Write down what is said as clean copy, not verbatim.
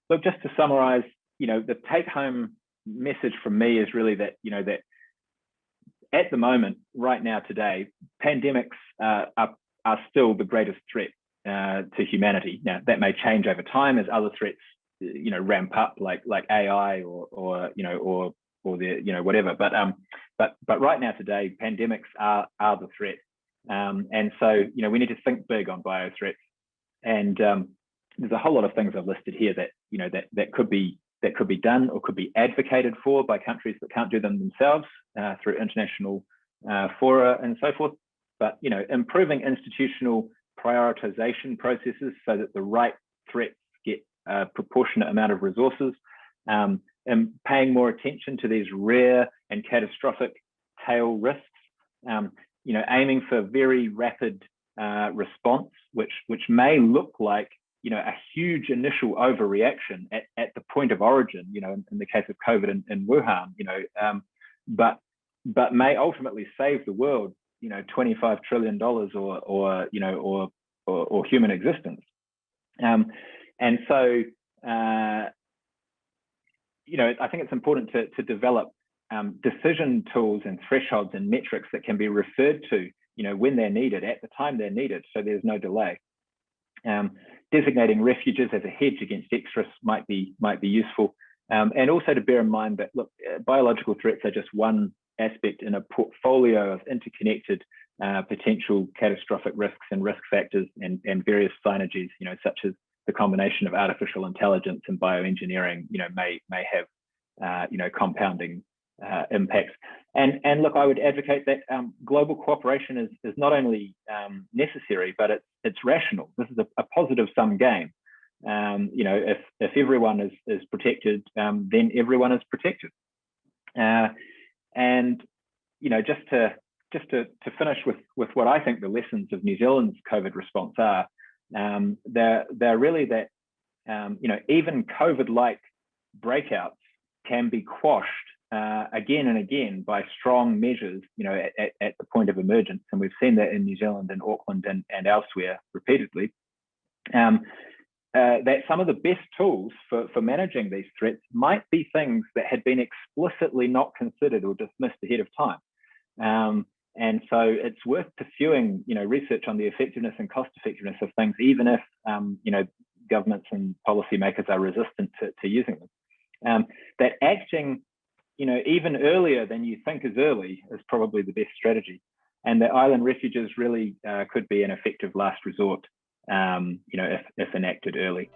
look, just to summarize, the take-home message from me is really that, that at the moment, right now, today, pandemics are still the greatest threat to humanity. Now, that may change over time as other threats, ramp up, like AI or the whatever. But right now, today, pandemics are the threat, and so we need to think big on biothreats. And there's a whole lot of things I've listed here that that could be done or could be advocated for by countries that can't do them themselves through international fora and so forth. But improving institutional prioritization processes so that the right threats get a proportionate amount of resources, and paying more attention to these rare and catastrophic tail risks, aiming for very rapid response, which may look like a huge initial overreaction at the point of origin, in the case of COVID in Wuhan, but may ultimately save the world, $25 trillion or human existence. And so, I think it's important to develop decision tools and thresholds and metrics that can be referred to, when they're needed, at the time they're needed, so there's no delay. Designating refuges as a hedge against extras might be useful, and also to bear in mind that, look, biological threats are just one aspect in a portfolio of interconnected potential catastrophic risks and risk factors and various synergies, such as the combination of artificial intelligence and bioengineering, may have compounding impacts. And look, I would advocate that global cooperation is not only necessary, but it's rational. This is a positive sum game. If everyone is protected, then everyone is protected. And just to finish with what I think the lessons of New Zealand's COVID response are, they're really that even COVID-like breakouts can be quashed again and again by strong measures, at the point of emergence, and we've seen that in New Zealand and Auckland and elsewhere repeatedly. That some of the best tools for managing these threats might be things that had been explicitly not considered or dismissed ahead of time. And so it's worth pursuing, research on the effectiveness and cost effectiveness of things, even if, governments and policymakers are resistant to using them. That acting, even earlier than you think is early is probably the best strategy. And that island refuges really could be an effective last resort, if enacted early.